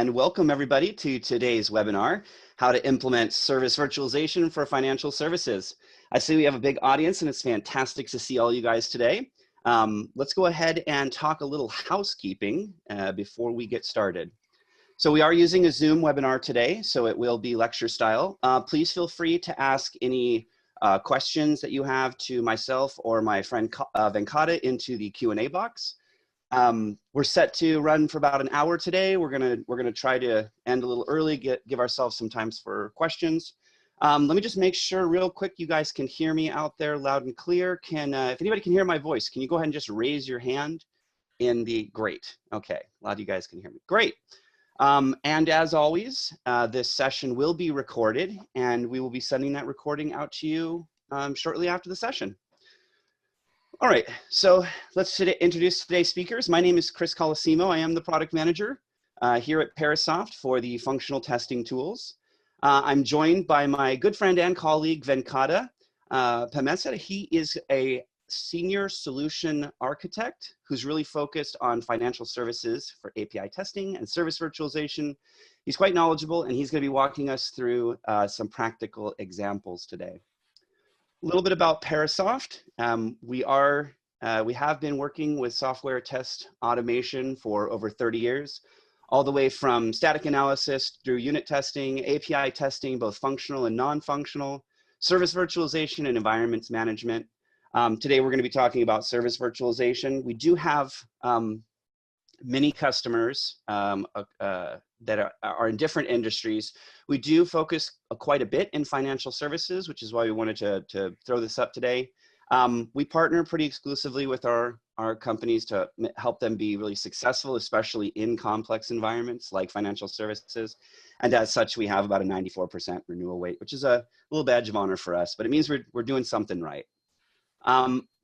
and welcome everybody to today's webinar, How to Implement Service Virtualization for Financial Services. I see we have a big audience and it's fantastic to see all you guys today. Let's go ahead and talk a little housekeeping before we get started. So we are using a Zoom webinar today, so it will be lecture style. Please feel free to ask any questions that you have to myself or my friend Venkata into the Q&A box. We're set to run for about an hour today. We're gonna try to end a little early, give ourselves some time for questions. Let me just make sure real quick you guys can hear me out there loud and clear. If anybody can hear my voice, can you go ahead and just raise your hand in the, great. Okay, a lot of you guys can hear me, great. And as always, this session will be recorded and we will be sending that recording out to you shortly after the session. All right, so let's introduce today's speakers. My name is Chris Colosimo. I am the product manager here at Parasoft for the functional testing tools. I'm joined by my good friend and colleague, Venkata Pamesa. He is a senior solution architect who's really focused on financial services for API testing and service virtualization. He's quite knowledgeable and he's going to be walking us through some practical examples today. A little bit about Parasoft. We have been working with software test automation for over 30 years, all the way from static analysis through unit testing, API testing, both functional and non-functional, service virtualization and environments management. Today we're going to be talking about service virtualization. We do have many customers that are in different industries. We do focus quite a bit in financial services, which is why we wanted to throw this up today. We partner pretty exclusively with our companies to help them be really successful, especially in complex environments like financial services. And as such, we have about a 94% renewal rate, which is a little badge of honor for us, but it means we're doing something right.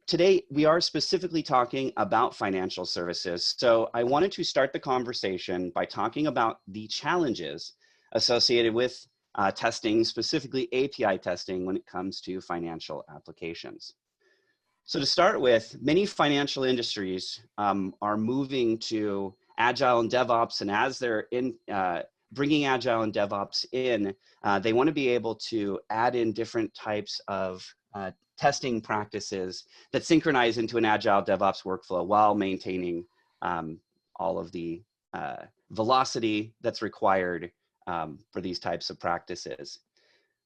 Today, we are specifically talking about financial services. So I wanted to start the conversation by talking about the challenges associated with testing, specifically API testing when it comes to financial applications. So to start with, many financial industries are moving to Agile and DevOps, and as they're bringing Agile and DevOps in, they want to be able to add in different types of testing practices that synchronize into an Agile DevOps workflow while maintaining all of the velocity that's required for these types of practices.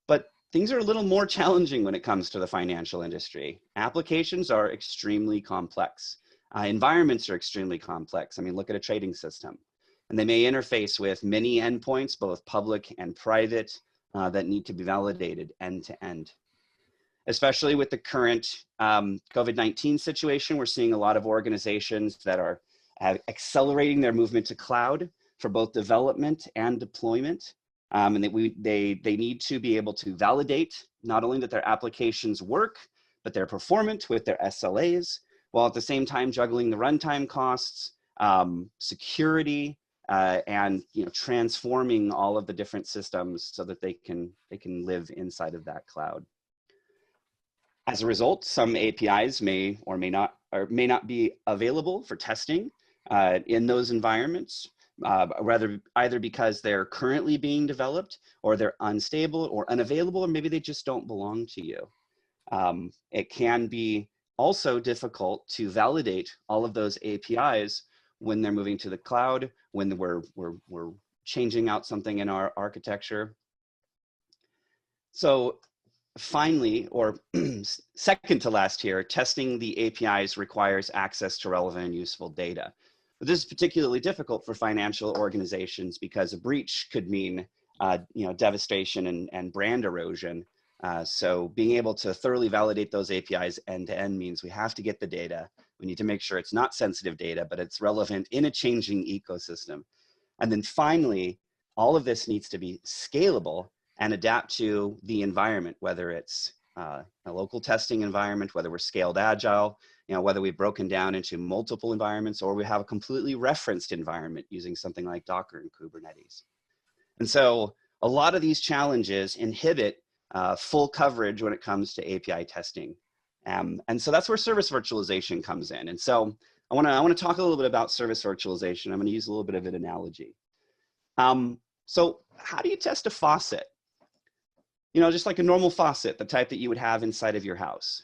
But things are a little more challenging when it comes to the financial industry. Applications are extremely complex. Environments are extremely complex. I mean, look at a trading system. And they may interface with many endpoints, both public and private, that need to be validated end to end. Especially with the current COVID-19 situation, we're seeing a lot of organizations that are accelerating their movement to cloud for both development and deployment. And they need to be able to validate not only that their applications work, but they're performant with their SLAs, while at the same time juggling the runtime costs, security, and transforming all of the different systems so that they can live inside of that cloud. As a result, some APIs may not be available for testing in those environments, either because they're currently being developed, or they're unstable or unavailable, or maybe they just don't belong to you. It can be also difficult to validate all of those APIs when they're moving to the cloud, when we're changing out something in our architecture. So finally, or second to last here, testing the APIs requires access to relevant and useful data. But this is particularly difficult for financial organizations because a breach could mean devastation and brand erosion. So being able to thoroughly validate those APIs end to end means we have to get the data. We need to make sure it's not sensitive data, but it's relevant in a changing ecosystem. And then finally, all of this needs to be scalable and adapt to the environment, whether it's a local testing environment, whether we're scaled agile, whether we've broken down into multiple environments, or we have a completely referenced environment using something like Docker and Kubernetes. And so a lot of these challenges inhibit full coverage when it comes to API testing. And so that's where service virtualization comes in. And so I want to talk a little bit about service virtualization. I'm going to use a little bit of an analogy. So how do you test a faucet? You know, just like a normal faucet, the type that you would have inside of your house.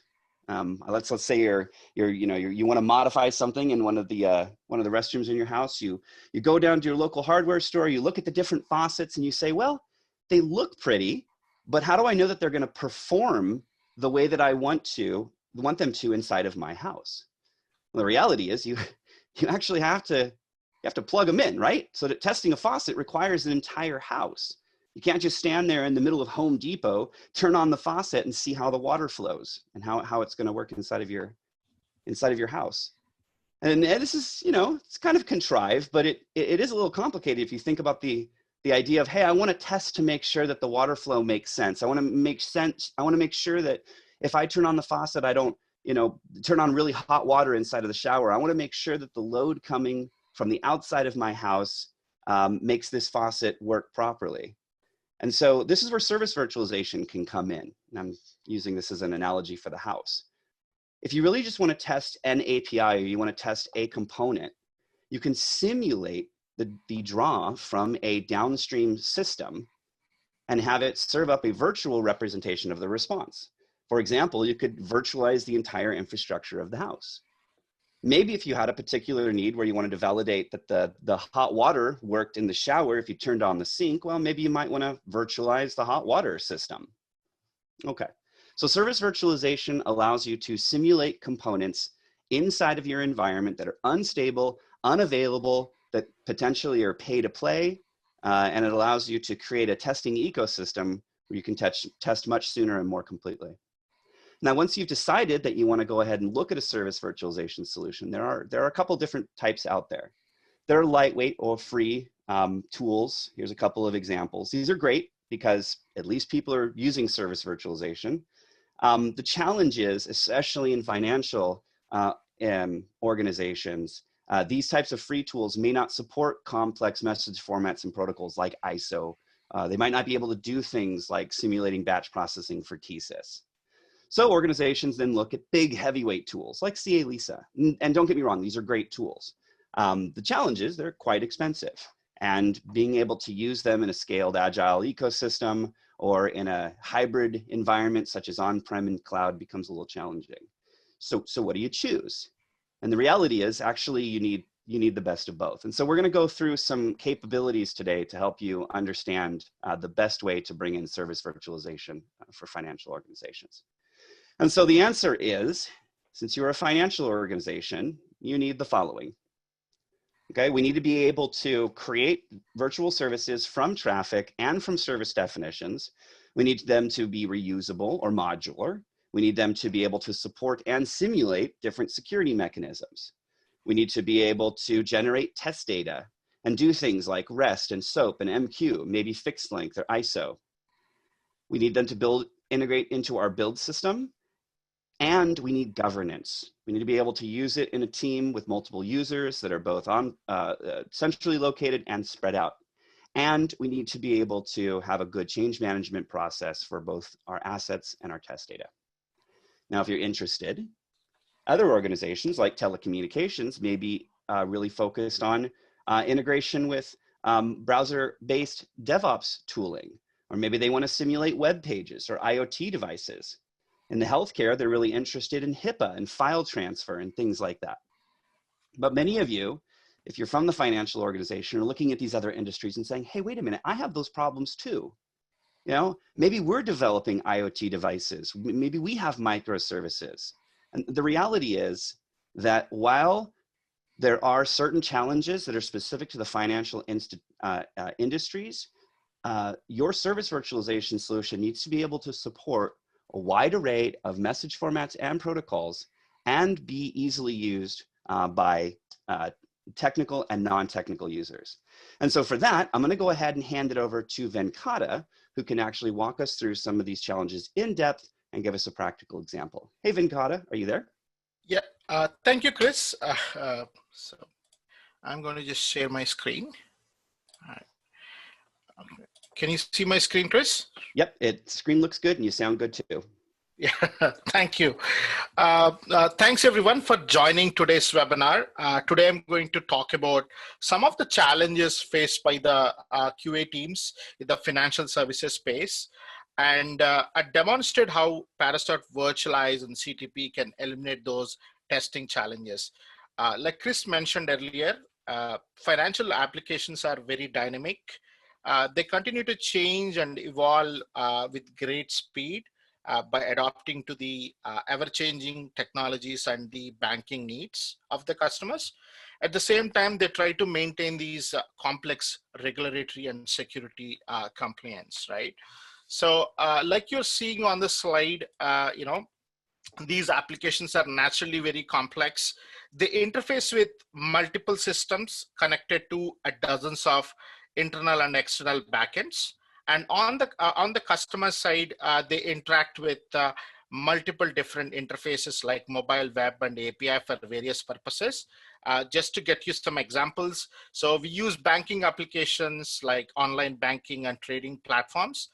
Let's say you want to modify something in one of the restrooms in your house. You go down to your local hardware store, you look at the different faucets, and you say, well, they look pretty, but how do I know that they're going to perform the way that I want them to inside of my house? Well, the reality is you actually have to plug them in, right? So that testing a faucet requires an entire house. You can't just stand there in the middle of Home Depot, turn on the faucet and see how the water flows and how it's going to work inside of your house. And this is, it's kind of contrived, but it is a little complicated if you think about the idea of, hey, I want to test to make sure that the water flow makes sense. I want to make sure that if I turn on the faucet, I don't, turn on really hot water inside of the shower. I want to make sure that the load coming from the outside of my house makes this faucet work properly. And so this is where service virtualization can come in. And I'm using this as an analogy for the house. If you really just want to test an API or you want to test a component, you can simulate the draw from a downstream system and have it serve up a virtual representation of the response. For example, you could virtualize the entire infrastructure of the house. Maybe if you had a particular need where you wanted to validate that the hot water worked in the shower if you turned on the sink, well, maybe you might want to virtualize the hot water system. Okay, so service virtualization allows you to simulate components inside of your environment that are unstable, unavailable, that potentially are pay to play, and it allows you to create a testing ecosystem where you can test much sooner and more completely. Now, once you've decided that you want to go ahead and look at a service virtualization solution, there are a couple different types out there. There are lightweight or free tools. Here's a couple of examples. These are great because at least people are using service virtualization. The challenge is, especially in financial organizations, these types of free tools may not support complex message formats and protocols like ISO. They might not be able to do things like simulating batch processing for TSYS. So organizations then look at big heavyweight tools like CA Lisa. And don't get me wrong, these are great tools. The challenge is they're quite expensive. And being able to use them in a scaled agile ecosystem or in a hybrid environment such as on-prem and cloud becomes a little challenging. So what do you choose? And the reality is actually you need the best of both. And so we're going to go through some capabilities today to help you understand the best way to bring in service virtualization for financial organizations. And so the answer is, since you're a financial organization, you need the following. Okay, we need to be able to create virtual services from traffic and from service definitions. We need them to be reusable or modular. We need them to be able to support and simulate different security mechanisms. We need to be able to generate test data and do things like REST and SOAP and MQ, maybe fixed length or ISO. We need them to integrate into our build system. And we need governance. We need to be able to use it in a team with multiple users that are both centrally located and spread out. And we need to be able to have a good change management process for both our assets and our test data. Now, if you're interested, other organizations like telecommunications may be really focused on integration with browser-based DevOps tooling, or maybe they want to simulate web pages or IoT devices. In the healthcare, they're really interested in HIPAA and file transfer and things like that. But many of you, if you're from the financial organization, are looking at these other industries and saying, hey, wait a minute, I have those problems too. Maybe we're developing IoT devices. Maybe we have microservices. And the reality is that while there are certain challenges that are specific to the financial industries, your service virtualization solution needs to be able to support a wide array of message formats and protocols and be easily used by technical and non-technical users. And so for that, I'm going to go ahead and hand it over to Venkata, who can actually walk us through some of these challenges in depth and give us a practical example. Hey, Venkata, are you there? Yeah, thank you, Chris. So I'm going to just share my screen. All right. Okay. Can you see my screen, Chris? Yep, screen looks good and you sound good too. Yeah, thank you. Thanks everyone for joining today's webinar. Today I'm going to talk about some of the challenges faced by the QA teams in the financial services space. And I demonstrate how Parasoft Virtualize and CTP can eliminate those testing challenges. Like Chris mentioned earlier, financial applications are very dynamic. They continue to change and evolve with great speed. By adopting to the ever-changing technologies and the banking needs of the customers. At the same time, they try to maintain these complex regulatory and security compliance, right? So like you're seeing on the slide, these applications are naturally very complex. They interface with multiple systems connected to dozens of internal and external backends. And on the customer side, they interact with multiple different interfaces like mobile, web, and API for various purposes. Just to get you some examples, so we use banking applications like online banking and trading platforms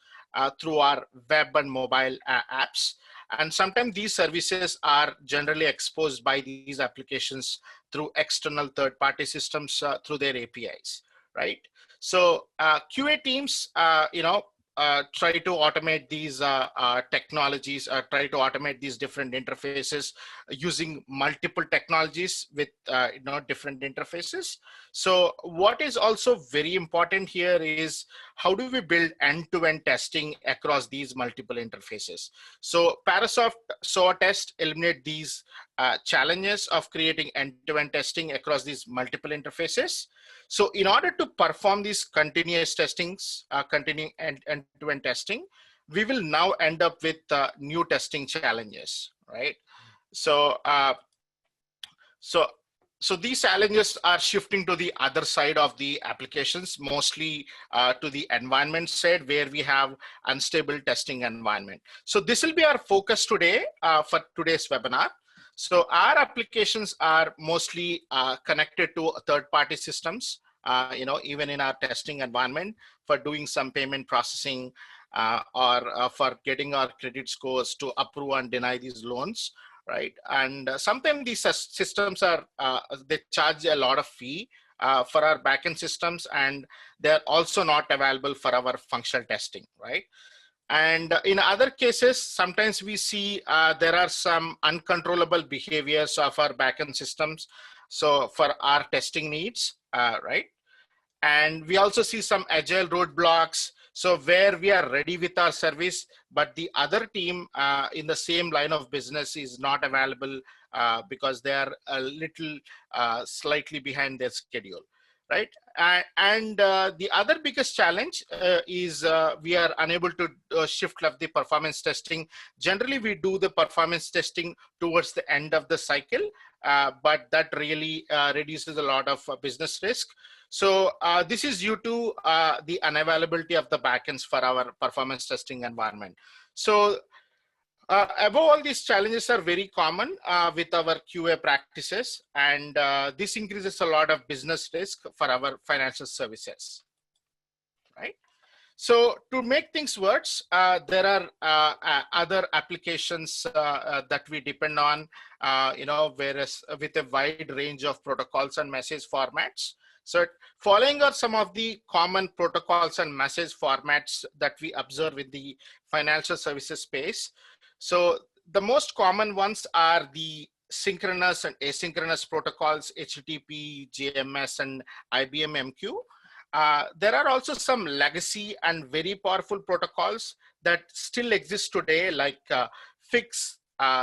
through our web and mobile apps. And sometimes these services are generally exposed by these applications through external third-party systems through their APIs, right? So QA teams, try to automate these technologies, try to automate these different interfaces using multiple technologies with different interfaces. So what is also very important here is how do we build end-to-end testing across these multiple interfaces? So Parasoft SOA test eliminate these challenges of creating end-to-end testing across these multiple interfaces. So in order to perform these continuous testings, continuing end-to-end testing, we will now end up with new testing challenges, right? So, so these challenges are shifting to the other side of the applications, mostly to the environment side where we have unstable testing environment. So this will be our focus today for today's webinar. So our applications are mostly connected to third-party systems, even in our testing environment for doing some payment processing or for getting our credit scores to approve and deny these loans, right? And sometimes these systems are, they charge a lot of fee for our backend systems, and they're also not available for our functional testing, right? And in other cases, sometimes we see there are some uncontrollable behaviors of our backend systems. So for our testing needs, right? And we also see some agile roadblocks. So where we are ready with our service, but the other team in the same line of business is not available because they are a little slightly behind their schedule, right? And the other biggest challenge is we are unable to shift left the performance testing. Generally, we do the performance testing towards the end of the cycle, but that really reduces a lot of business risk. So this is due to the unavailability of the backends for our performance testing environment. So above all, these challenges are very common with our QA practices, and this increases a lot of business risk for our financial services, right? So to make things worse, there are other applications that we depend on, whereas with a wide range of protocols and message formats. So following are some of the common protocols and message formats that we observe in the financial services space. So the most common ones are the synchronous and asynchronous protocols, HTTP, JMS, and IBM MQ. There are also some legacy and very powerful protocols that still exist today, like FIX,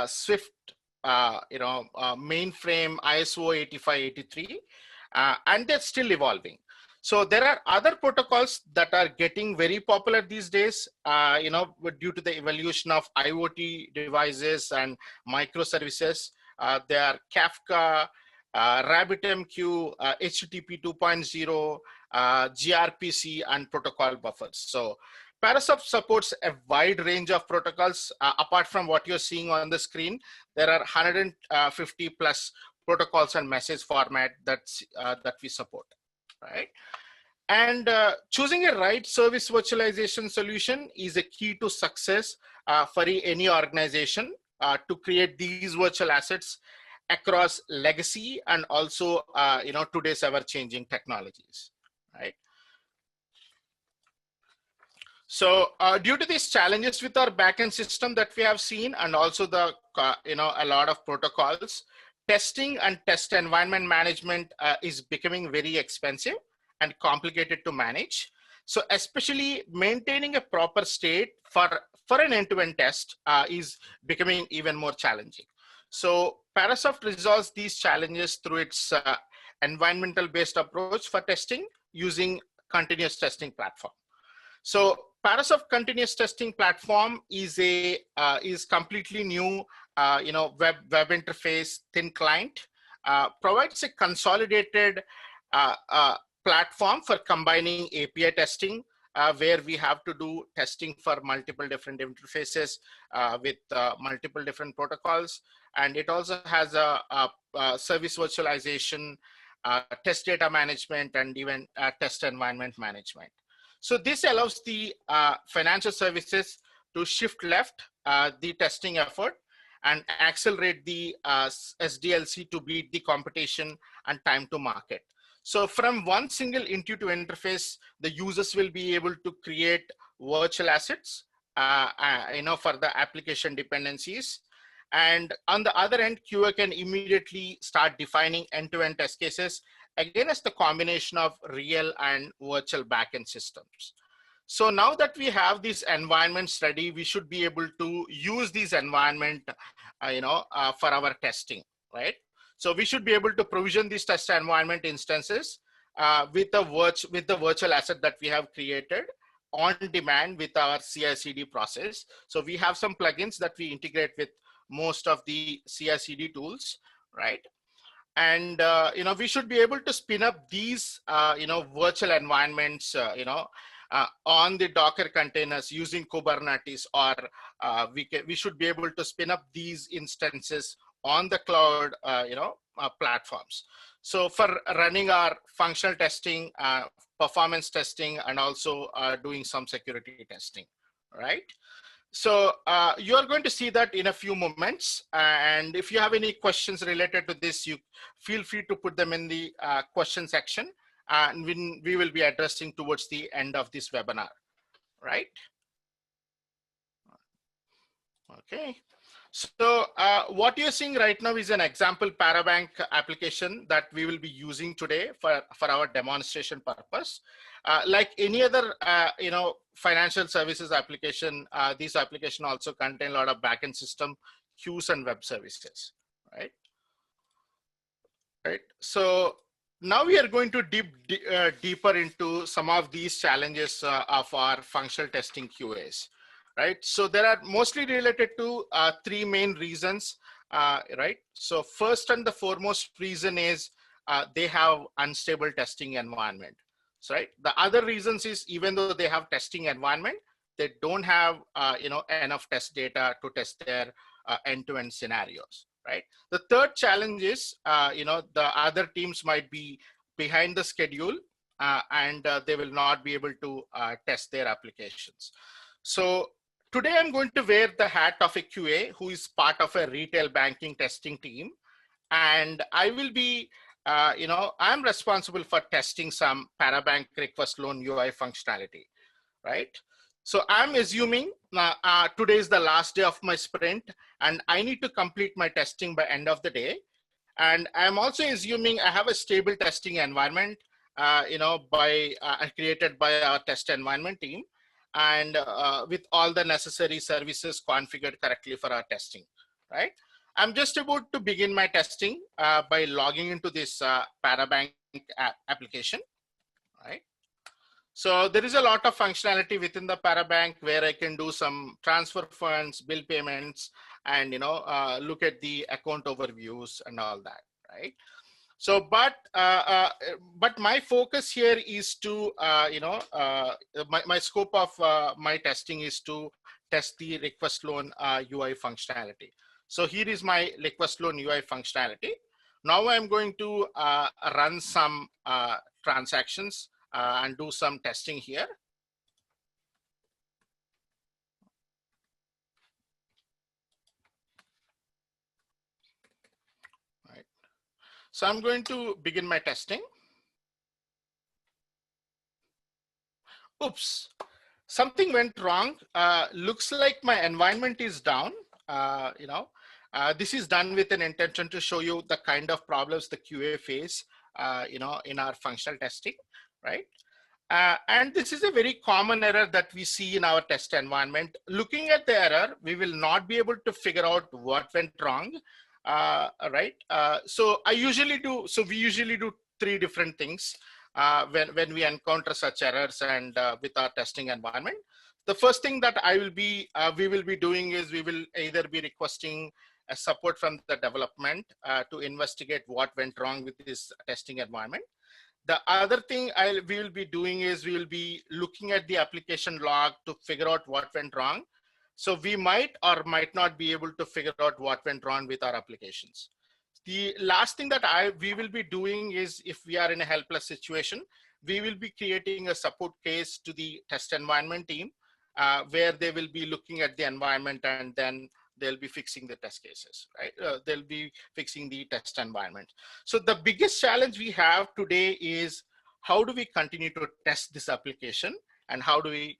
Swift, mainframe, ISO 8583, and they're still evolving. So there are other protocols that are getting very popular these days, due to the evolution of IoT devices and microservices. They are Kafka, RabbitMQ, HTTP 2.0, gRPC, and protocol buffers. So Parasoft supports a wide range of protocols. Apart from what you're seeing on the screen, there are 150 plus protocols and message format that we support, right? And choosing a right service virtualization solution is a key to success for any organization to create these virtual assets across legacy and also today's ever-changing technologies, right? So due to these challenges with our backend system that we have seen, and also the a lot of protocols, testing and test environment management is becoming very expensive and complicated to manage. So especially maintaining a proper state for an end-to-end test is becoming even more challenging. So Parasoft resolves these challenges through its environmental-based approach for testing using continuous testing platform. So Parasoft continuous testing platform is completely new, web interface, thin client, provides a consolidated platform for combining API testing, where we have to do testing for multiple different interfaces with multiple different protocols. And it also has a service virtualization, test data management, and even test environment management. So this allows the financial services to shift left the testing effort and accelerate the SDLC to beat the competition and time to market. So from one single intuitive interface, the users will be able to create virtual assets, for the application dependencies. And on the other end, QA can immediately start defining end-to-end test cases, again as the combination of real and virtual backend systems. So now that we have these environments ready, we should be able to use these environment, for our testing, right? So we should be able to provision these test environment instances with the virtual asset that we have created on demand with our CI/CD process. So we have some plugins that we integrate with most of the CI/CD tools, right? And we should be able to spin up these virtual environments on the Docker containers using Kubernetes, or we should be able to spin up these instances on the cloud platforms. So for running our functional testing, performance testing, and also doing some security testing, right? So you are going to see that in a few moments. And if you have any questions related to this, you feel free to put them in the question section, and we will be addressing towards the end of this webinar, right? Okay. So what you're seeing right now is an example Parabank application that we will be using today for our demonstration purpose. Like any other, financial services application, these applications also contain a lot of backend system, queues, and web services, right? Right. So now we are going to deeper into some of these challenges of our functional testing QAs. Right. So there are mostly related to three main reasons, right? So first and the foremost reason is they have unstable testing environment. So, right. The other reasons is even though they have testing environment, they don't have enough test data to test their end-to-end scenarios. Right. The third challenge is the other teams might be behind the schedule and they will not be able to test their applications. So today, I'm going to wear the hat of a QA who is part of a retail banking testing team. And I will be, I'm responsible for testing some Parabank request loan UI functionality, right? So I'm assuming today is the last day of my sprint and I need to complete my testing by end of the day. And I'm also assuming I have a stable testing environment, created by our test environment team, and with all the necessary services configured correctly for our testing, right? I'm just about to begin my testing by logging into this Parabank application, right? So there is a lot of functionality within the Parabank where I can do some transfer funds, bill payments, and look at the account overviews and all that, right? So, but my focus here is to, my scope of my testing is to test the request loan UI functionality. So here is my request loan UI functionality. Now I'm going to run some transactions and do some testing here. Right. So I'm going to begin my testing. Oops, something went wrong. Looks like my environment is down. This is done with an intention to show you the kind of problems the QA face, in our functional testing, right? And this is a very common error that we see in our test environment. Looking at the error, we will not be able to figure out what went wrong, right? So we usually do three different things when we encounter such errors and with our testing environment. The first thing that we will be doing is we will either be requesting a support from the development to investigate what went wrong with this testing environment. The other thing we will be doing is we will be looking at the application log to figure out what went wrong. So we might or might not be able to figure out what went wrong with our applications. The last thing that we will be doing is, if we are in a helpless situation, we will be creating a support case to the test environment team where they will be looking at the environment and then they'll be fixing the test cases, right? They'll be fixing the test environment. So the biggest challenge we have today is how do we continue to test this application and how do we,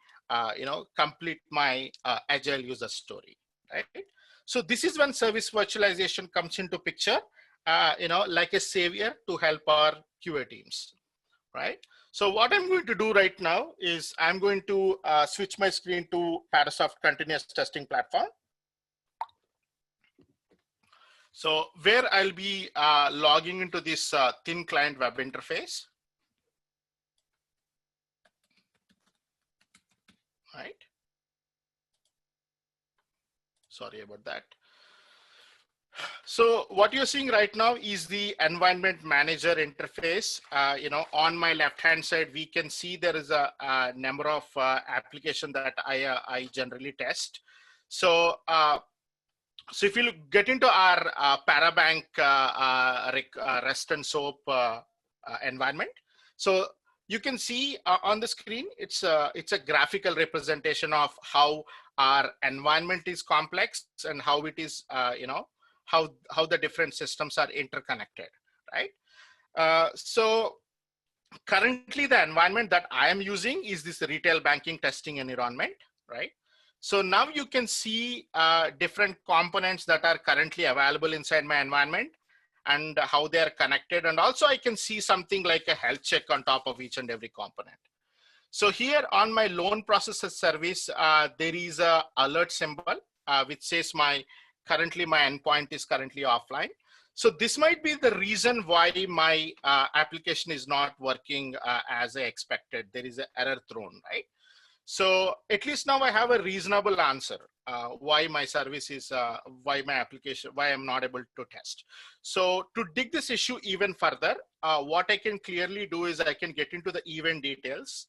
complete my agile user story, right? So this is when service virtualization comes into picture, like a savior to help our QA teams, right? So what I'm going to do right now is I'm going to switch my screen to Parasoft continuous testing platform. So where I'll be logging into this thin client web interface, right? Sorry about that. So what you're seeing right now is the environment manager interface. On my left-hand side, we can see there is a number of applications that I generally test. So if you get into our Parabank REST and SOAP environment, so you can see on the screen, it's a graphical representation of how our environment is complex and how it is, how the different systems are interconnected, right? So currently the environment that I am using is this retail banking testing environment, right? So now you can see different components that are currently available inside my environment and how they are connected. And also I can see something like a health check on top of each and every component. So here on my loan processor service, there is a alert symbol which says currently my endpoint is currently offline. So this might be the reason why my application is not working as I expected. There is an error thrown, right? So at least now I have a reasonable answer why my service is, why I'm not able to test. So to dig this issue even further, what I can clearly do is I can get into the event details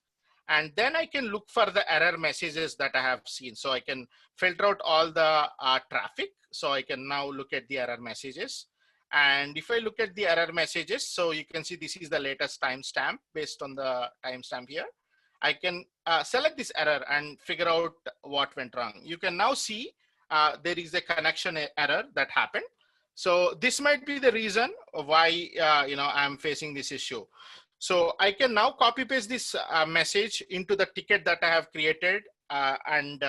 and then I can look for the error messages that I have seen. So I can filter out all the traffic. So I can now look at the error messages. And if I look at the error messages, so you can see this is the latest timestamp based on the timestamp here. I can select this error and figure out what went wrong. You can now see there is a connection error that happened. So this might be the reason why I'm facing this issue. So I can now copy paste this message into the ticket that I have created and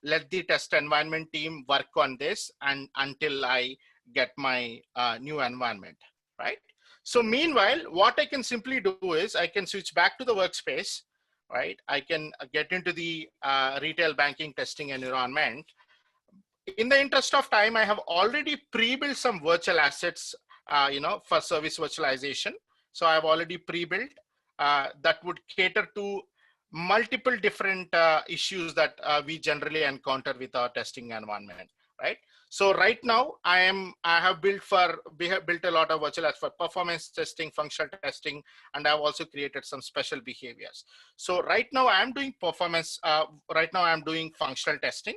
let the test environment team work on this and until I get my new environment, right? So meanwhile, what I can simply do is I can switch back to the workspace, right? I can get into the retail banking testing environment. In the interest of time, I have already pre-built some virtual assets, for service virtualization. So I've already pre-built that would cater to multiple different issues that we generally encounter with our testing environment, right? So right now we have built a lot of virtual assets for performance testing, functional testing, and I've also created some special behaviors. So right now I'm doing functional testing.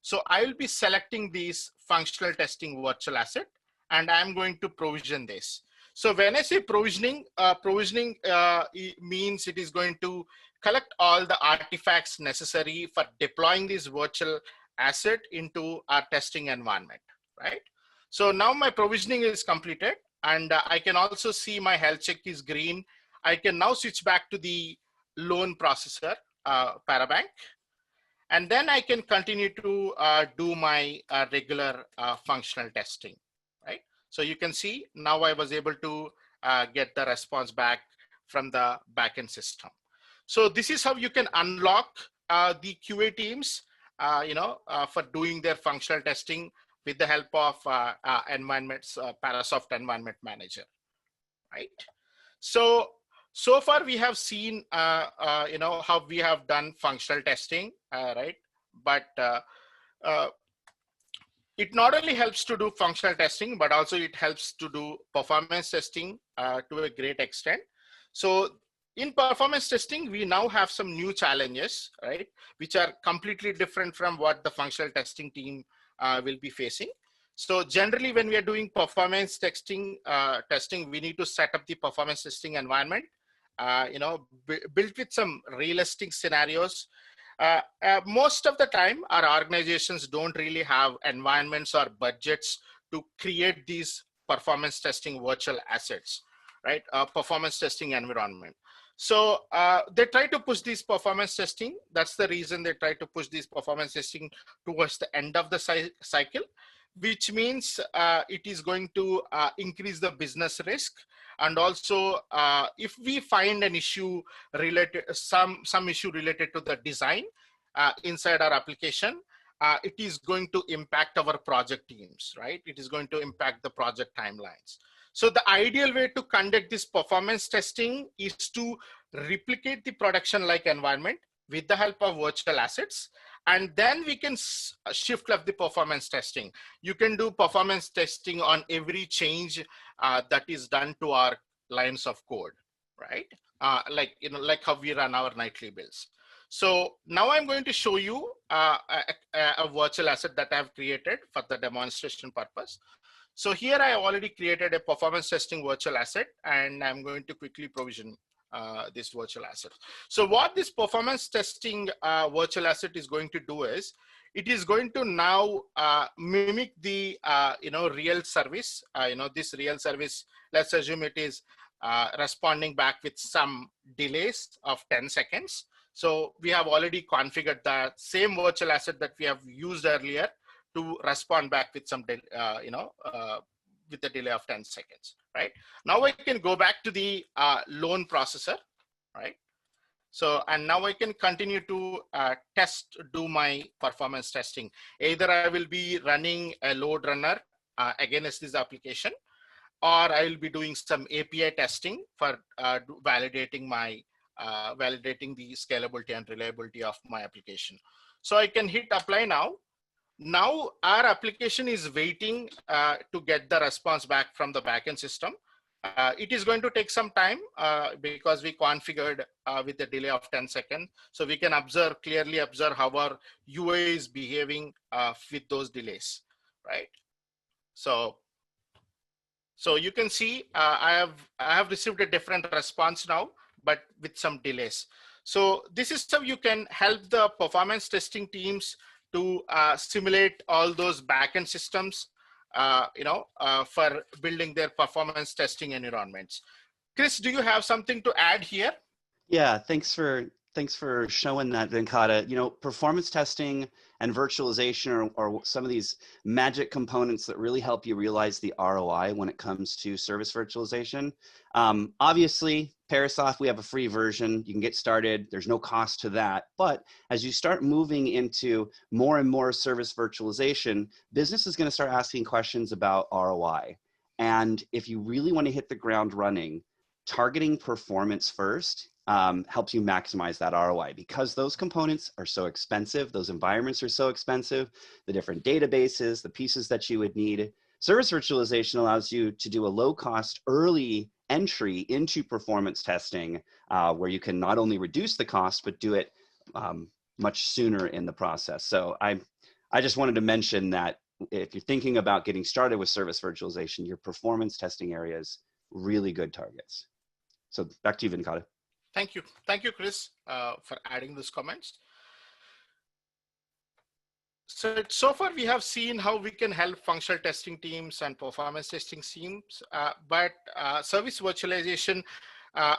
So I will be selecting these functional testing virtual asset and I'm going to provision this. So when I say provisioning, means it is going to collect all the artifacts necessary for deploying this virtual asset into our testing environment, right? So now my provisioning is completed, and I can also see my health check is green. I can now switch back to the loan processor, Parabank, and then I can continue to do my regular functional testing, right? So you can see now I was able to get the response back from the backend system. So this is how you can unlock the QA teams, for doing their functional testing with the help of Parasoft Environment Manager, right? So far we have seen, how we have done functional testing, right? But it not only helps to do functional testing, but also it helps to do performance testing to a great extent. So in performance testing, we now have some new challenges, right? Which are completely different from what the functional testing team will be facing. So generally, when we are doing performance testing, we need to set up the performance testing environment, built with some realistic scenarios. Most of the time, our organizations don't really have environments or budgets to create these performance testing virtual assets, right? Performance testing environment. So they try to push this performance testing. That's the reason they try to push this performance testing towards the end of the cycle, which means it is going to increase the business risk. And also, if we find an issue related, some issue related to the design inside our application, it is going to impact our project teams, right? It is going to impact the project timelines. So the ideal way to conduct this performance testing is to replicate the production-like environment with the help of virtual assets, and then we can shift left the performance testing. You can do performance testing on every change that is done to our lines of code, right? Like how we run our nightly builds. So now I'm going to show you a virtual asset that I've created for the demonstration purpose. So here I already created a performance testing virtual asset, and I'm going to quickly provision this virtual asset. So what this performance testing virtual asset is going to do is, it is going to now mimic the real service. This real service, let's assume it is responding back with some delays of 10 seconds. So we have already configured the same virtual asset that we have used earlier to respond back with some, with the delay of 10 seconds, right? Now I can go back to the loan processor, right? So, and now I can continue to do my performance testing. Either I will be running a load runner against this application, or I will be doing some API testing for validating the scalability and reliability of my application. So I can hit apply now. Now our application is waiting to get the response back from the backend system. It is going to take some time because we configured with a delay of 10 seconds. So we can clearly observe how our UI is behaving with those delays, right? So you can see I have received a different response now, but with some delays. So this is how you can help the performance testing teams to simulate all those backend systems, for building their performance testing environments. Chris, do you have something to add here? Yeah, thanks for showing that, Venkata. Performance testing and virtualization are some of these magic components that really help you realize the ROI when it comes to service virtualization. Obviously, Parasoft, we have a free version. You can get started. There's no cost to that. But as you start moving into more and more service virtualization, business is going to start asking questions about ROI. And if you really want to hit the ground running, targeting performance first helps you maximize that ROI, because those components are so expensive. Those environments are so expensive. The different databases, the pieces that you would need. Service virtualization allows you to do a low-cost early entry into performance testing, where you can not only reduce the cost, but do it much sooner in the process. So I just wanted to mention that if you're thinking about getting started with service virtualization, your performance testing area is really good targets. So back to you, Venkata. Thank you, Chris, for adding those comments. So far we have seen how we can help functional testing teams and performance testing teams, but service virtualization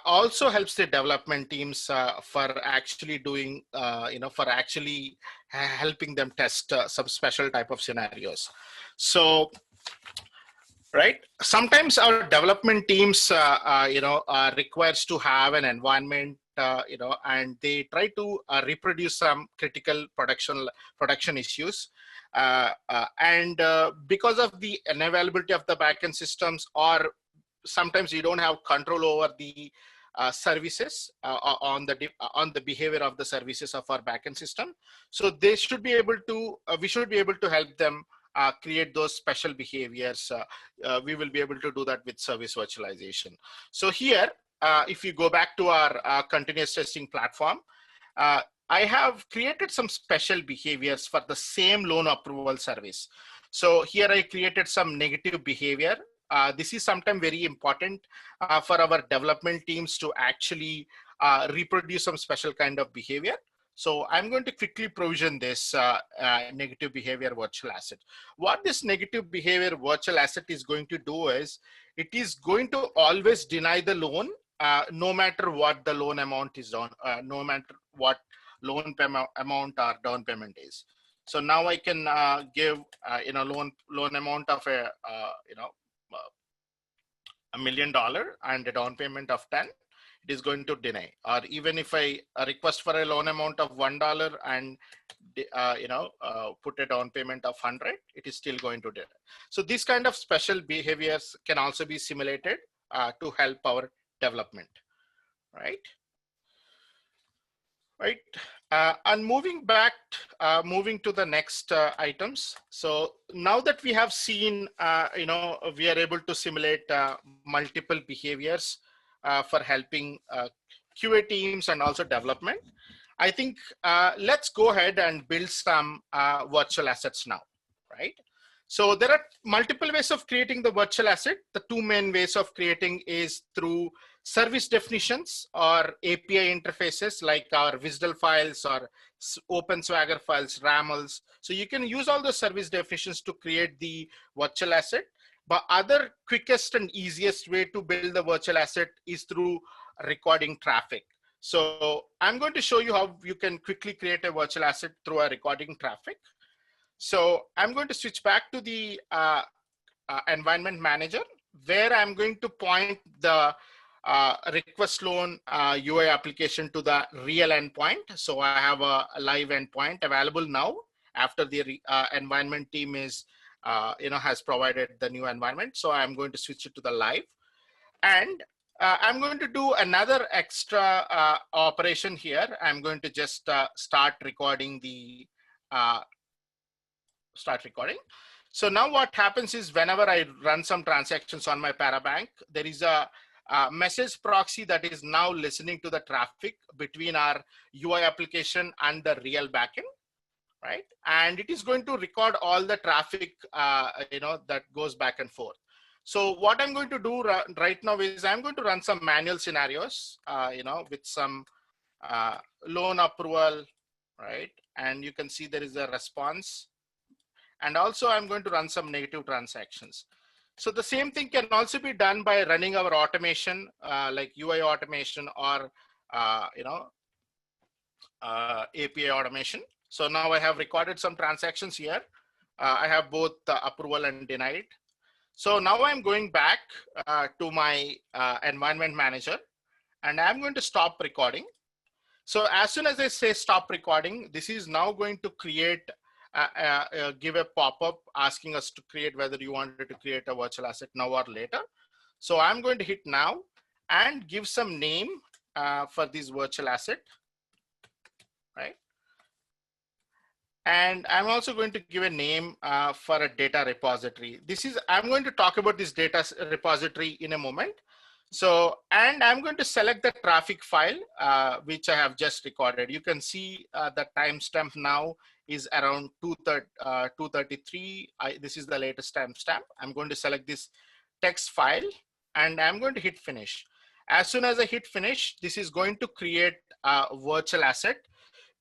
also helps the development teams for actually doing, for actually helping them test some special type of scenarios. So, right, sometimes our development teams, are required to have an environment, and they try to reproduce some critical production issues, and because of the unavailability of the backend systems, or sometimes you don't have control over the services on the behavior of the services of our backend system. So they should be able to, we should be able to help them create those special behaviors. We will be able to do that with service virtualization. So here, if you go back to our continuous testing platform, I have created some special behaviors for the same loan approval service. So here I created some negative behavior. This is sometimes very important for our development teams to actually reproduce some special kind of behavior. So I'm going to quickly provision this negative behavior virtual asset. What this negative behavior virtual asset is going to do is, it is going to always deny the loan, no matter what the loan amount is on, no matter what loan amount or down payment is. So now I can give loan amount of $1 million and a down payment of 10. It is going to deny. Or even if I request for a loan amount of $1 and put a down payment of 100, it is still going to deny. So these kind of special behaviors can also be simulated to help our development, right? Right. And moving to the next items. So now that we have seen, we are able to simulate multiple behaviors for helping QA teams and also development. I think let's go ahead and build some virtual assets now, right? So there are multiple ways of creating the virtual asset. The two main ways of creating is through service definitions or API interfaces like our WSDL files or Open Swagger files, RAMLs. So you can use all the service definitions to create the virtual asset. But other quickest and easiest way to build the virtual asset is through recording traffic. So I'm going to show you how you can quickly create a virtual asset through a recording traffic. So I'm going to switch back to the environment manager, where I'm going to point the request loan UI application to the real endpoint. So I have a live endpoint available now after the environment team is has provided the new environment. So I'm going to switch it to the live, and I'm going to do another extra operation here. I'm going to just start recording. So now what happens is, whenever I run some transactions on my Parabank, there is a message proxy that is now listening to the traffic between our UI application and the real backend, right? And it is going to record all the traffic, that goes back and forth. So what I'm going to do right now is I'm going to run some manual scenarios, with some loan approval, right? And you can see there is a response. And also I'm going to run some negative transactions. So the same thing can also be done by running our automation, like UI automation or, API automation. So now I have recorded some transactions here. I have both approval and denied. So now I'm going back to my environment manager, and I'm going to stop recording. So as soon as I say stop recording, this is now going to create, give a pop-up asking us to create whether you wanted to create a virtual asset now or later. So I'm going to hit now and give some name for this virtual asset, right? And I'm also going to give a name for a data repository. I'm going to talk about this data repository in a moment. So, and I'm going to select the traffic file, which I have just recorded. You can see the timestamp now is around 233. This is the latest timestamp. I'm going to select this text file, and I'm going to hit finish. As soon as I hit finish, this is going to create a virtual asset,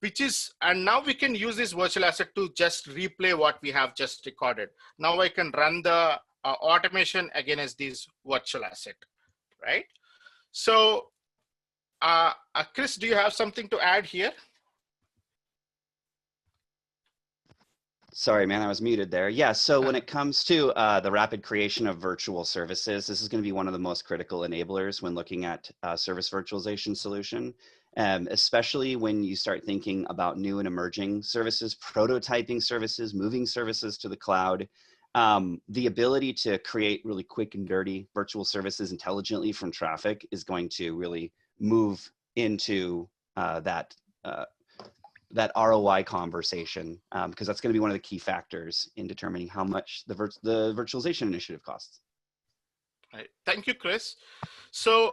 which is, and now we can use this virtual asset to just replay what we have just recorded. Now I can run the automation against this virtual asset, right? So Chris, do you have something to add here? Sorry, man, I was muted there. Yeah, so when it comes to the rapid creation of virtual services, this is going to be one of the most critical enablers when looking at service virtualization solution, especially when you start thinking about new and emerging services, prototyping services, moving services to the cloud. The ability to create really quick and dirty virtual services intelligently from traffic is going to really move into that ROI conversation, because that's going to be one of the key factors in determining how much the virtualization initiative costs. Right. Thank you, Chris. So,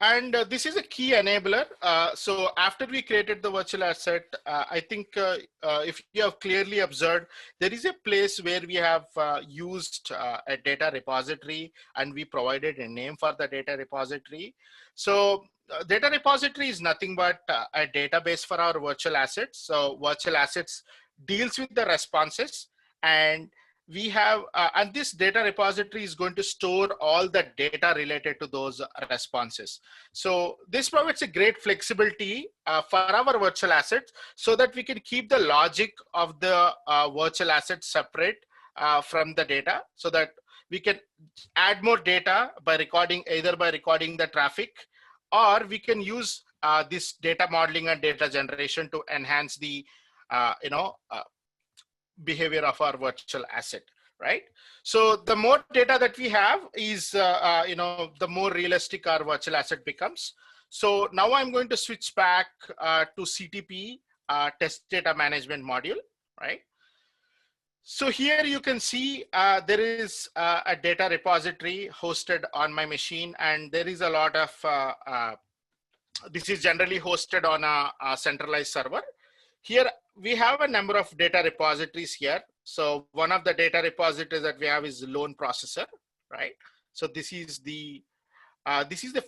this is a key enabler. So after we created the virtual asset, I think if you have clearly observed, there is a place where we have used a data repository, and we provided a name for the data repository. So data repository is nothing but a database for our virtual assets. So virtual assets deals with the responses, and we have, and this data repository is going to store all the data related to those responses. So this provides a great flexibility for our virtual assets, so that we can keep the logic of the virtual assets separate from the data, so that we can add more data by recording, either by recording the traffic, or we can use this data modeling and data generation to enhance the behavior of our virtual asset, right? So the more data that we have is, the more realistic our virtual asset becomes. So now I'm going to switch back to CTP test data management module, right? So here you can see there is a data repository hosted on my machine, and there is a lot of, this is generally hosted on a centralized server. Here we have a number of data repositories here. So one of the data repositories that we have is loan processor, right? So this is the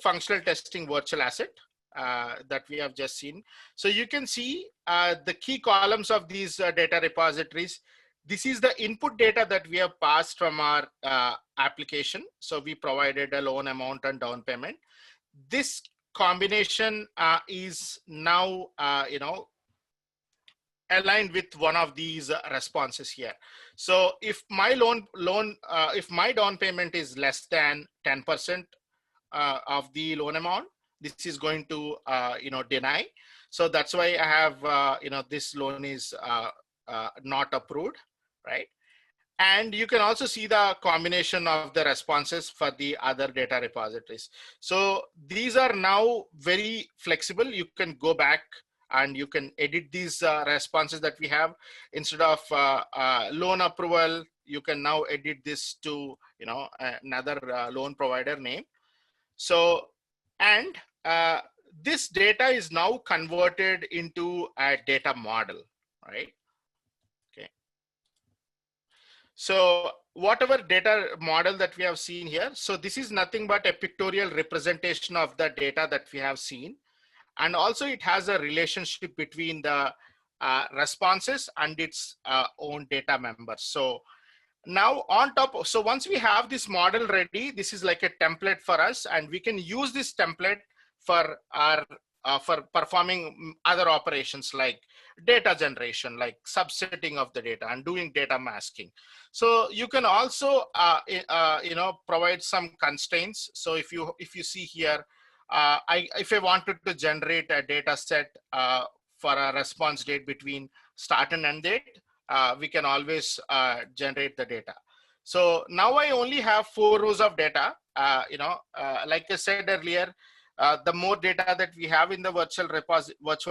functional testing virtual asset that we have just seen. So you can see the key columns of these data repositories. This is the input data that we have passed from our application. So we provided a loan amount and down payment. This combination is now, aligned with one of these responses here. So if my if my down payment is less than 10% of the loan amount, this is going to deny. So that's why I have this loan is not approved, right? And you can also see the combination of the responses for the other data repositories. So these are now very flexible. You can go back and you can edit these responses that we have. Instead of loan approval, you can now edit this to another loan provider name. So, and this data is now converted into a data model, right? Okay. So whatever data model that we have seen here, so this is nothing but a pictorial representation of the data that we have seen. And also it has a relationship between the responses and its own data members. So now on top, so once we have this model ready, this is like a template for us, and we can use this template for our for performing other operations like data generation, like subsetting of the data and doing data masking. So you can also provide some constraints. So if you see here, if I wanted to generate a data set for a response date between start and end date, we can always generate the data. So now I only have 4 rows of data. Like I said earlier, the more data that we have in the virtual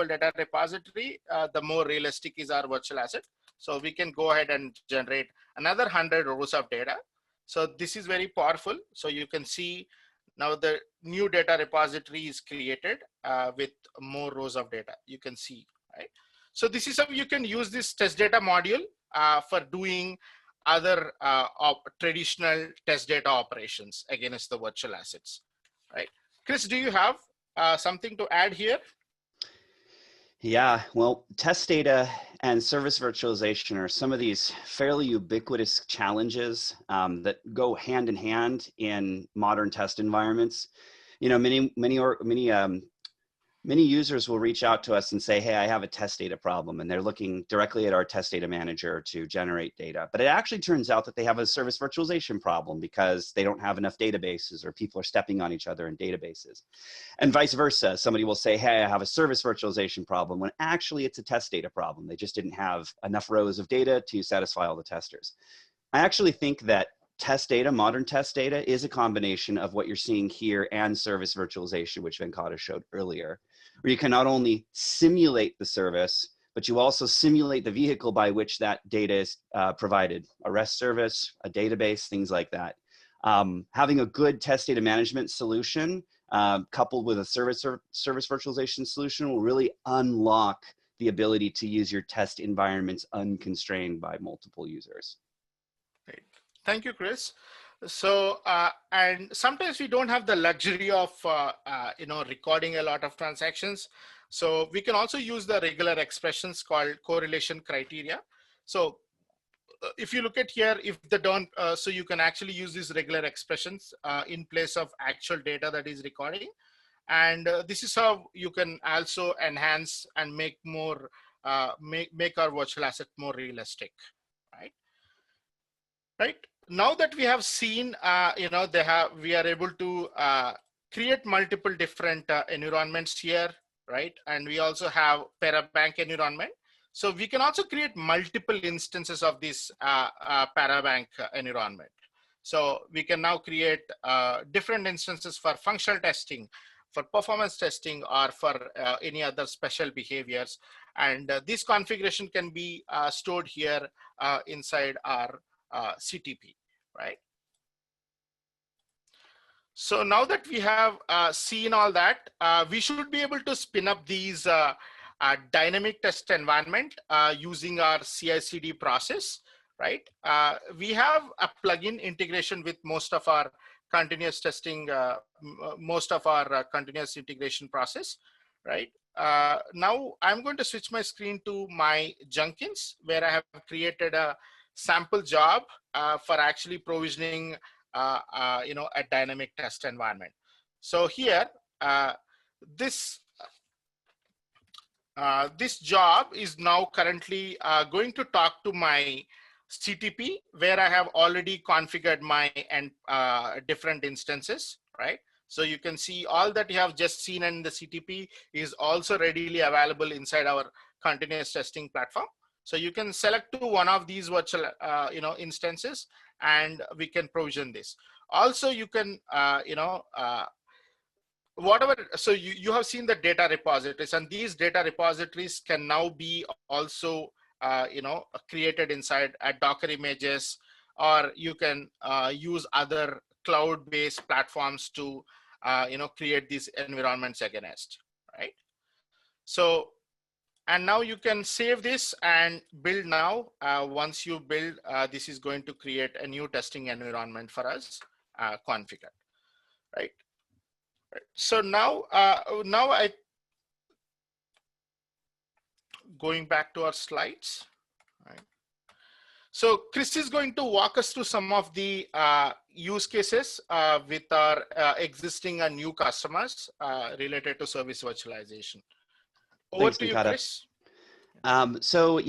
data repository, the more realistic is our virtual asset. So we can go ahead and generate another 100 rows of data. So this is very powerful. So you can see now the new data repository is created with more rows of data. You can see, right? So this is how you can use this test data module for doing other traditional test data operations against the virtual assets, right? Chris, do you have something to add here? Yeah, well, test data and service virtualization are some of these fairly ubiquitous challenges that go hand in hand in modern test environments. You know, many users will reach out to us and say, hey, I have a test data problem, and they're looking directly at our test data manager to generate data. But it actually turns out that they have a service virtualization problem because they don't have enough databases, or people are stepping on each other in databases. And vice versa. Somebody will say, hey, I have a service virtualization problem, when actually it's a test data problem. They just didn't have enough rows of data to satisfy all the testers. I actually think that test data, modern test data, is a combination of what you're seeing here and service virtualization, which Venkata showed earlier, where you can not only simulate the service, but you also simulate the vehicle by which that data is provided, a REST service, a database, things like that. Having a good test data management solution coupled with a service virtualization solution will really unlock the ability to use your test environments unconstrained by multiple users. Great. Thank you, Chris. So, and sometimes we don't have the luxury of, recording a lot of transactions. So we can also use the regular expressions called correlation criteria. So if you look at here, if the don't, so you can actually use these regular expressions in place of actual data that is recording. And this is how you can also enhance and make more, make our virtual asset more realistic, right? Right. Now that we have seen, we are able to create multiple different environments here, right? And we also have Parabank environment. So we can also create multiple instances of this Parabank environment. So we can now create different instances for functional testing, for performance testing, or for any other special behaviors. And this configuration can be stored here inside our CTP, right? So now that we have seen all that, we should be able to spin up these dynamic test environment using our CI/CD process, right? We have a plugin integration with most of our continuous testing, continuous integration process, right? Now I'm going to switch my screen to my Jenkins, where I have created a sample job for actually provisioning a dynamic test environment. So here, this job is now currently going to talk to my CTP, where I have already configured my different instances, right? So you can see all that you have just seen in the CTP is also readily available inside our continuous testing platform. So you can select to one of these virtual instances, and we can provision this. Also, you can so you have seen the data repositories, and these data repositories can now be also created inside Docker images, or you can use other cloud-based platforms to create these environments against, right? So, and now you can save this and build now. Once you build, this is going to create a new testing environment for us configured, right? So now, going back to our slides, right? So Chris is going to walk us through some of the use cases with our existing and new customers related to service virtualization. Over Thanks, to you, Venkata. Chris. So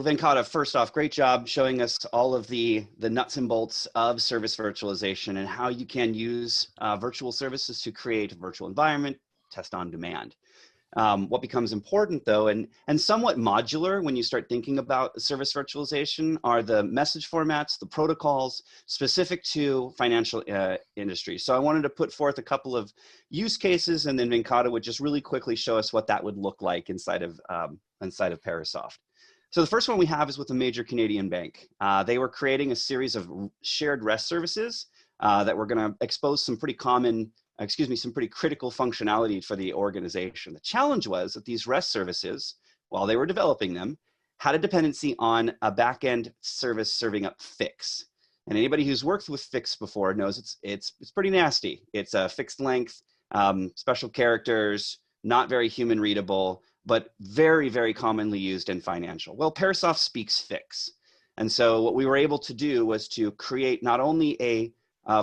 Venkata, first off, great job showing us all of the nuts and bolts of service virtualization and how you can use virtual services to create a virtual environment, test on demand. What becomes important though, and somewhat modular when you start thinking about service virtualization, are the message formats, the protocols specific to financial industry. So I wanted to put forth a couple of use cases, and then Venkata would just really quickly show us what that would look like inside of Parasoft. So the first one we have is with a major Canadian bank. They were creating a series of shared REST services that were going to expose some pretty some pretty critical functionality for the organization. The challenge was that these REST services, while they were developing them, had a dependency on a backend service serving up fix. And anybody who's worked with fix before knows it's pretty nasty. It's a fixed length, special characters, not very human readable, but very, very commonly used in financial. Well, Parasoft speaks fix. And so what we were able to do was to create not only a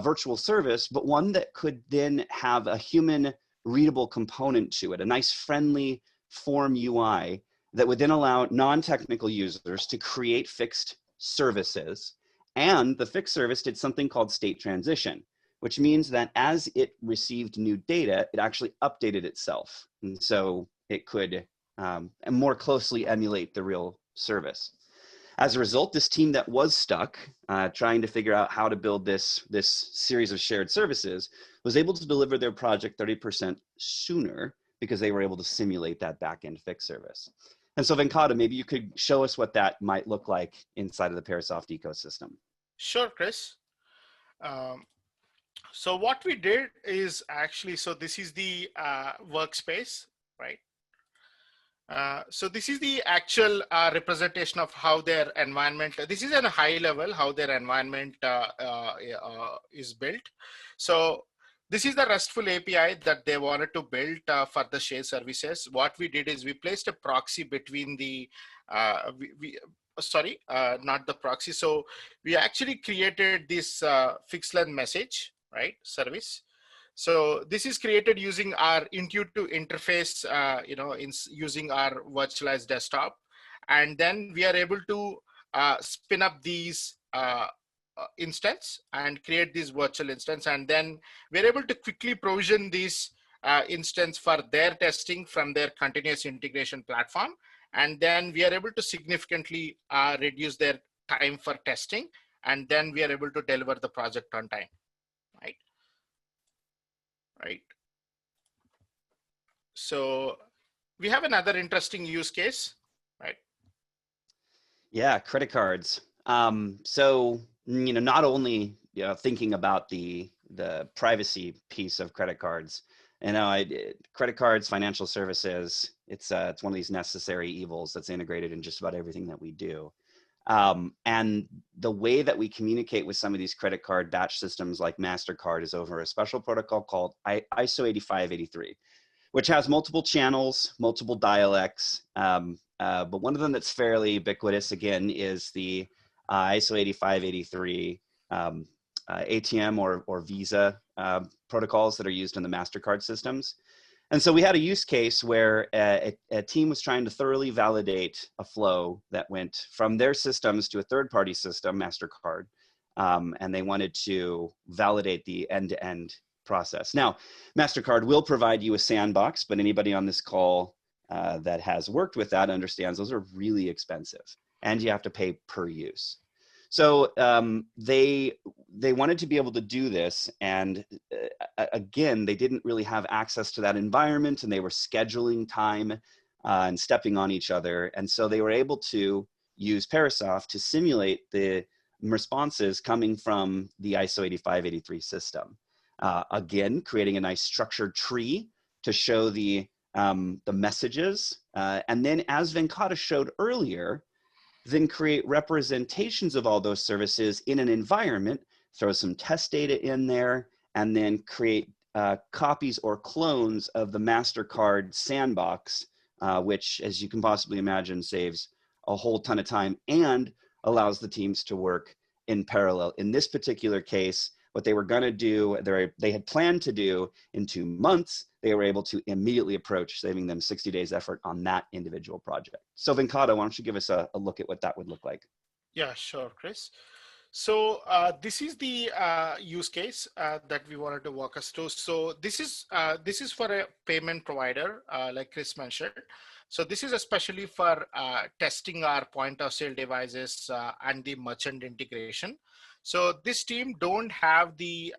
virtual service, but one that could then have a human readable component to it, a nice friendly form UI that would then allow non-technical users to create fixed services. And the fixed service did something called state transition, which means that as it received new data, it actually updated itself. And so it could more closely emulate the real service. As a result, this team that was stuck trying to figure out how to build this series of shared services was able to deliver their project 30% sooner because they were able to simulate that backend fix service. And so Venkata, maybe you could show us what that might look like inside of the Parasoft ecosystem. Sure, Chris. So what we did is actually, so this is the workspace, right? So this is the actual representation of how their environment, this is at a high level, how their environment is built. So this is the RESTful API that they wanted to build for the shared services. What we did is we placed a proxy between the, not the proxy. So we actually created this fixed length message, right, service. So this is created using our intuitive interface, using our virtualized desktop. And then we are able to spin up these instance and create this virtual instance. And then we're able to quickly provision this instance for their testing from their continuous integration platform. And then we are able to significantly reduce their time for testing. And then we are able to deliver the project on time, right? Right. So we have another interesting use case, right? Yeah, credit cards. So not only thinking about the privacy piece of credit cards, credit cards, financial services, it's one of these necessary evils that's integrated in just about everything that we do. And the way that we communicate with some of these credit card batch systems like MasterCard is over a special protocol called ISO 8583, which has multiple channels, multiple dialects. But one of them that's fairly ubiquitous, again, is the ISO 8583 ATM or Visa protocols that are used in the MasterCard systems. And so we had a use case where a team was trying to thoroughly validate a flow that went from their systems to a third-party system, MasterCard, and they wanted to validate the end-to-end process. Now, MasterCard will provide you a sandbox, but anybody on this call that has worked with that understands those are really expensive, and you have to pay per use. So they wanted to be able to do this, and again, they didn't really have access to that environment, and they were scheduling time and stepping on each other, and so they were able to use Parasoft to simulate the responses coming from the ISO 8583 system. Again, creating a nice structured tree to show the messages, and then as Venkata showed earlier, then create representations of all those services in an environment, throw some test data in there, and then create copies or clones of the MasterCard sandbox, which, as you can possibly imagine, saves a whole ton of time and allows the teams to work in parallel. In this particular case, what they were going to do, they had planned to do in 2 months, they were able to immediately approach, saving them 60 days effort on that individual project. So Venkata, why don't you give us a look at what that would look like? Yeah, sure, Chris. So this is the use case that we wanted to walk us through. So this is for a payment provider, like Chris mentioned. So this is especially for testing our point of sale devices and the merchant integration. So this team don't have the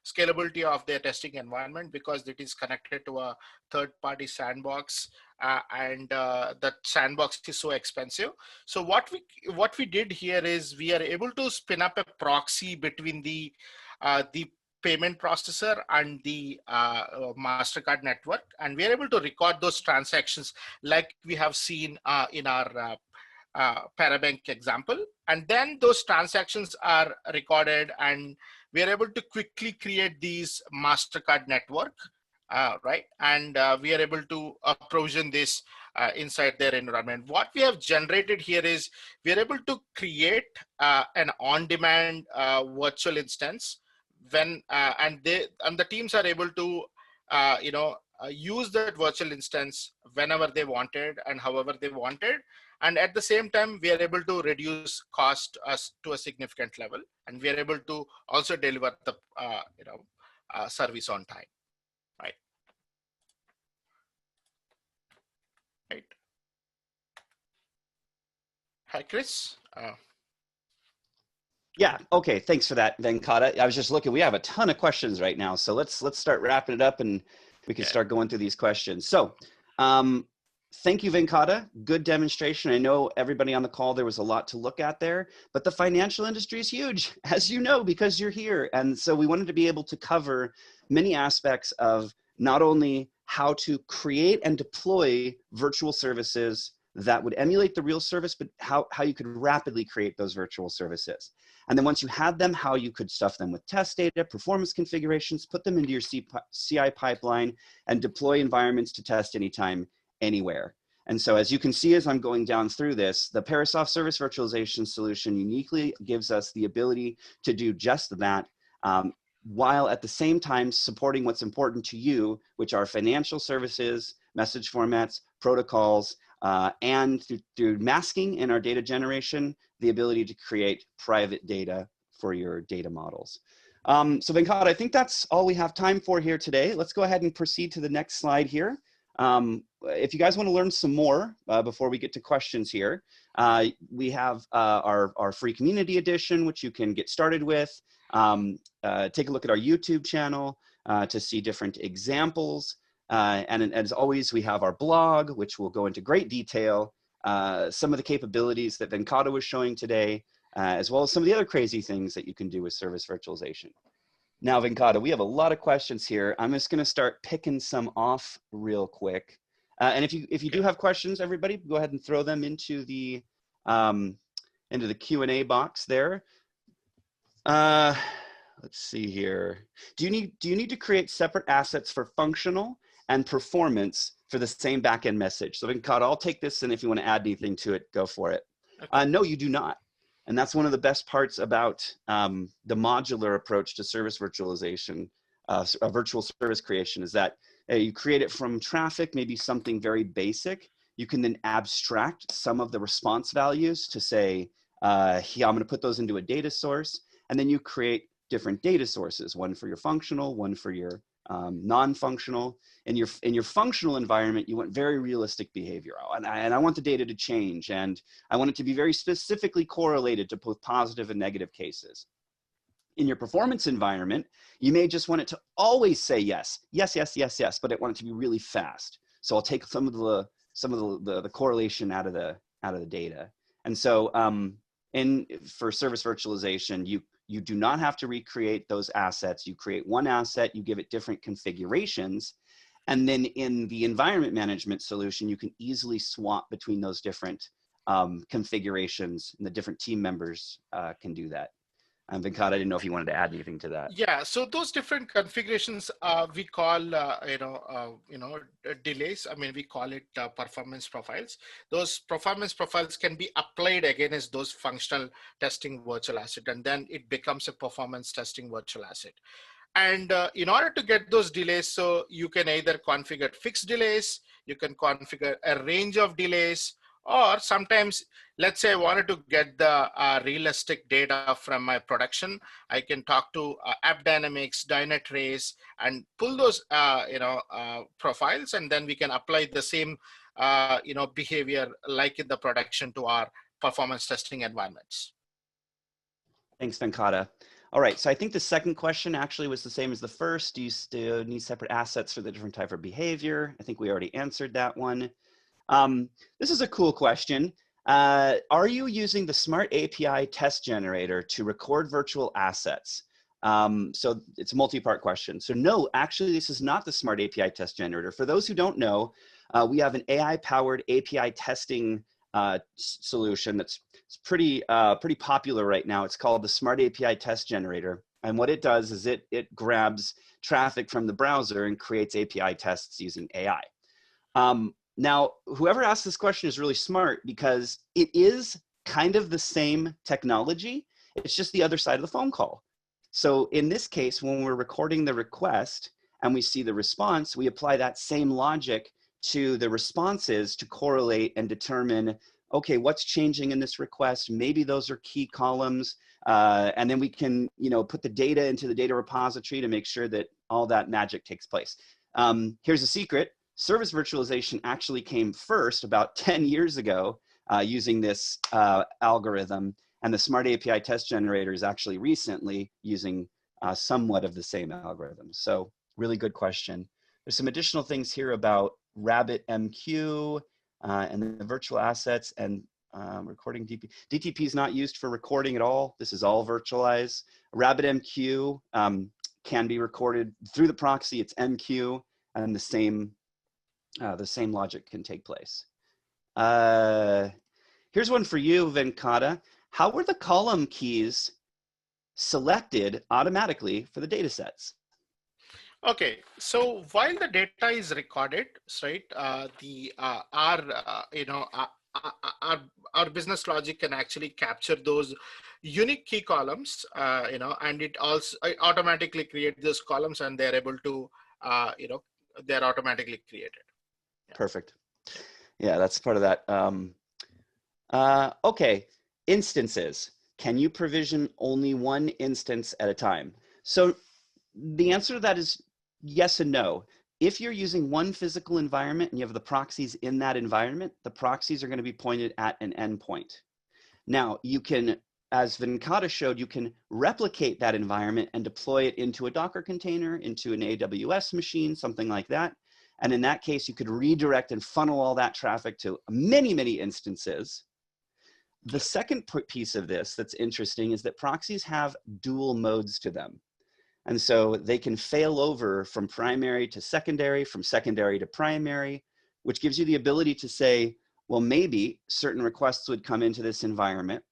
scalability of their testing environment because it is connected to a third-party sandbox, and that sandbox is so expensive. So what we did here is we are able to spin up a proxy between the payment processor and the MasterCard network, and we are able to record those transactions like we have seen in our Parabank example. And then those transactions are recorded, and we are able to quickly create these MasterCard network, right? And we are able to provision this inside their environment. What we have generated here is we are able to create an on-demand virtual instance when and the teams are able to use that virtual instance whenever they wanted and however they wanted. And at the same time, we are able to reduce cost to a significant level, and we are able to also deliver the service on time, right? Right. Hi, Chris. Yeah. Okay. Thanks for that, Venkata. I was just looking. We have a ton of questions right now, so let's start wrapping it up, and we can start going through these questions. So, thank you, Venkata. Good demonstration. I know everybody on the call, there was a lot to look at there, but the financial industry is huge, as you know, because you're here. And so we wanted to be able to cover many aspects of not only how to create and deploy virtual services that would emulate the real service, but how you could rapidly create those virtual services. And then once you had them, how you could stuff them with test data, performance configurations, put them into your CI pipeline, and deploy environments to test anytime, anywhere. And so as you can see, as I'm going down through this, the Parasoft Service Virtualization solution uniquely gives us the ability to do just that, while at the same time supporting what's important to you, which are financial services, message formats, protocols, and through masking in our data generation, the ability to create private data for your data models. So Venkat, I think that's all we have time for here today. Let's go ahead and proceed to the next slide here. If you guys want to learn some more before we get to questions here, we have our free community edition, which you can get started with. Take a look at our YouTube channel to see different examples. And as always, we have our blog, which will go into great detail, some of the capabilities that Venkata was showing today, as well as some of the other crazy things that you can do with service virtualization. Now, Venkata, we have a lot of questions here. I'm just going to start picking some off real quick. And if you do have questions, everybody, go ahead and throw them into the Q&A box there. Let's see here. Do you need to create separate assets for functional and performance for the same backend message? So Venkata, I'll take this, and if you want to add anything to it, go for it. Okay. No, you do not. And that's one of the best parts about the modular approach to service virtualization, virtual service creation, is that you create it from traffic, maybe something very basic. You can then abstract some of the response values to say, yeah, I'm going to put those into a data source. And then you create different data sources, one for your functional, one for your non-functional. In your functional environment, you want very realistic behavior. And I want the data to change, and I want it to be very specifically correlated to both positive and negative cases. In your performance environment, you may just want it to always say yes, yes, yes, yes, yes, but I want it to be really fast. So I'll take some of the correlation out of the data. And so for service virtualization, you do not have to recreate those assets. You create one asset, you give it different configurations, and then in the environment management solution, you can easily swap between those different configurations, and the different team members can do that. Venkat, I didn't know if you wanted to add anything to that. Yeah, so those different configurations we call delays. I mean, we call it performance profiles. Those performance profiles can be applied against those functional testing virtual asset, and then it becomes a performance testing virtual asset. And in order to get those delays, so you can either configure fixed delays, you can configure a range of delays, or sometimes, let's say I wanted to get the realistic data from my production. I can talk to AppDynamics, Dynatrace, and pull those profiles, and then we can apply the same behavior like in the production to our performance testing environments. Thanks, Venkata. All right, so I think the second question actually was the same as the first. Do you still need separate assets for the different type of behavior? I think we already answered that one. This is a cool question. Are you using the Smart API test generator to record virtual assets? So it's a multi-part question. So no, actually, this is not the Smart API Test Generator. For those who don't know, we have an AI-powered API testing solution that's pretty popular right now. It's called the Smart API Test Generator. And what it does is it grabs traffic from the browser and creates API tests using AI. Now, whoever asked this question is really smart because it is kind of the same technology. It's just the other side of the phone call. So in this case, when we're recording the request and we see the response, we apply that same logic to the responses to correlate and determine, okay, what's changing in this request? Maybe those are key columns. And then we can, put the data into the data repository to make sure that all that magic takes place. Here's a secret. Service virtualization actually came first about 10 years ago using this algorithm. And the Smart API Test Generator is actually recently using somewhat of the same algorithm. So really good question. There's some additional things here about RabbitMQ and the virtual assets and recording DTP. DTP is not used for recording at all. This is all virtualized. RabbitMQ can be recorded through the proxy. It's MQ, and the same logic can take place. Here's one for you, Venkata. How were the column keys selected automatically for the data sets? Okay, so while the data is recorded, right, our business logic can actually capture those unique key columns, and it also automatically create those columns, and they're able to, they're automatically created. Yeah. Perfect. Yeah, that's part of that. Okay, instances. Can you provision only one instance at a time? So the answer to that is yes and no. If you're using one physical environment and you have the proxies in that environment, the proxies are going to be pointed at an endpoint. Now, you can, as Venkata showed, you can replicate that environment and deploy it into a Docker container, into an AWS machine, something like that. And in that case, you could redirect and funnel all that traffic to many, many instances. The second piece of this that's interesting is that proxies have dual modes to them. And so they can fail over from primary to secondary, from secondary to primary, which gives you the ability to say, well, maybe certain requests would come into this environment.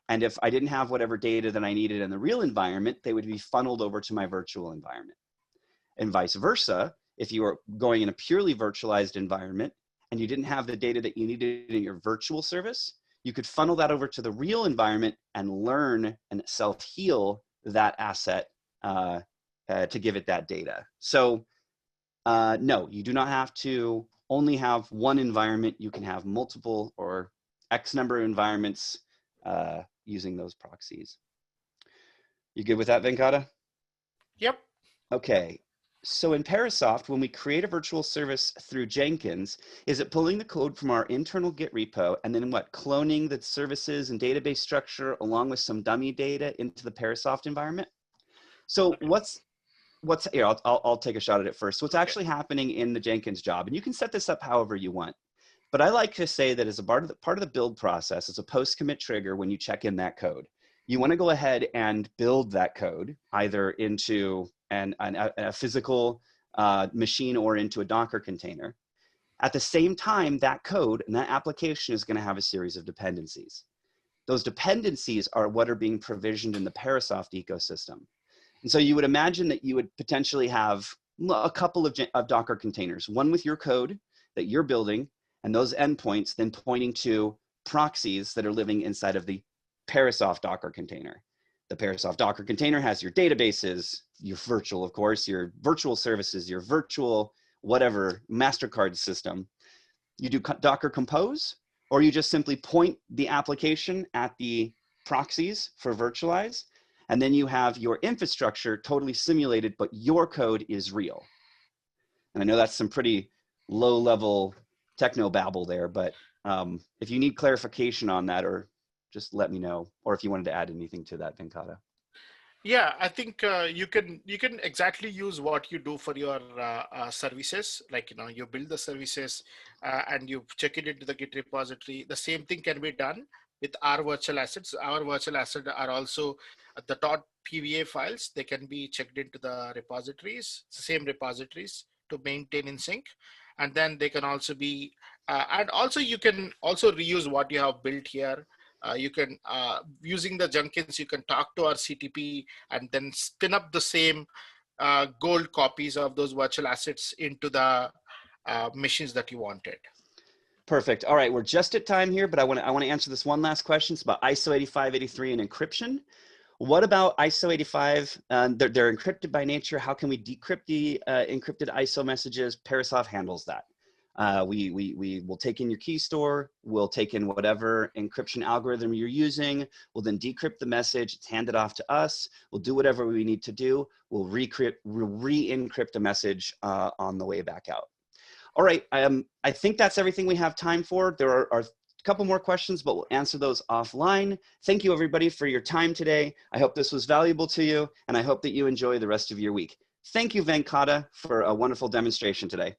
And if I didn't have whatever data that I needed in the real environment, they would be funneled over to my virtual environment. And vice versa, if you were going in a purely virtualized environment and you didn't have the data that you needed in your virtual service, you could funnel that over to the real environment and learn and self-heal that asset to give it that data. So no, you do not have to only have one environment. You can have multiple or X number of environments using those proxies. You good with that, Venkata? Yep. Okay. So in Parasoft, when we create a virtual service through Jenkins, is it pulling the code from our internal Git repo and then what, cloning the services and database structure along with some dummy data into the Parasoft environment? So what's here, I'll take a shot at it first. So what's actually happening in the Jenkins job, and you can set this up however you want, but I like to say that as a part of the build process, as a post-commit trigger when you check in that code, you want to go ahead and build that code either into a physical machine or into a Docker container. At the same time, that code and that application is going to have a series of dependencies. Those dependencies are what are being provisioned in the Parasoft ecosystem. And so you would imagine that you would potentially have a couple of Docker containers, one with your code that you're building, and those endpoints then pointing to proxies that are living inside of the Parasoft Docker container. The Parasoft Docker container has your databases, your virtual, of course, your virtual services, your virtual whatever MasterCard system. You do Docker Compose, or you just simply point the application at the proxies for Virtualize, and then you have your infrastructure totally simulated, but your code is real. And I know that's some pretty low-level techno-babble there, but if you need clarification on that, or just let me know, or if you wanted to add anything to that, Venkata. Yeah, I think you can exactly use what you do for your services. Like, you build the services and you check it into the Git repository. The same thing can be done with our virtual assets. Our virtual assets are also the .pva files. They can be checked into the repositories, same repositories to maintain in sync. And then they can also be, and also you can also reuse what you have built here. You can, using the Jenkins, you can talk to our CTP and then spin up the same gold copies of those virtual assets into the machines that you wanted. Perfect. All right, we're just at time here, but I want to answer this one last question. It's about ISO 8583 and encryption. What about ISO 85? They're encrypted by nature. How can we decrypt the encrypted ISO messages? Parasoft handles that. We will take in your key store. We'll take in whatever encryption algorithm you're using. We'll then decrypt the message. It's handed off to us. We'll do whatever we need to do. We'll re-encrypt a message on the way back out. All right, I think that's everything we have time for. There are a couple more questions, but we'll answer those offline. Thank you, everybody, for your time today. I hope this was valuable to you, and I hope that you enjoy the rest of your week. Thank you, Venkata, for a wonderful demonstration today.